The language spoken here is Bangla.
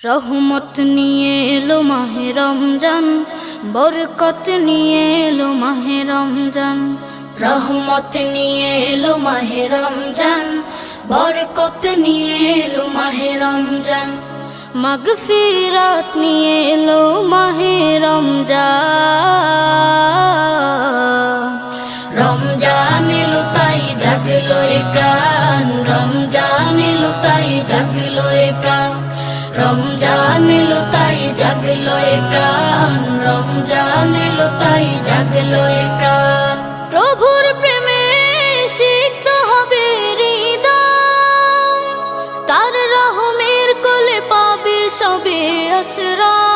রহমত নিয়ে এলো মাহে রমজান, বরকত নিয়ে এলো মাহে রমজান। রহমত নিয়ে এলো মাহে রমজান, বরকত নিয়ে এলো মাহে রমজান। মাগফিরাত নিয়ে এলো মাহে রমজান। রমজান এলো তাই জাগলো এ প্রাণ, রমজান এলো তাই জাগলো এ প্রাণ। রমজান এলো তাই জাগলো এ প্রাণ, রমজান এলো তাই জাগলো এ প্রাণ। প্রভুর প্রেমে সিক্ত হবে হৃদয়, তার রহমের কোলে পাবে সবে আশ্রয়।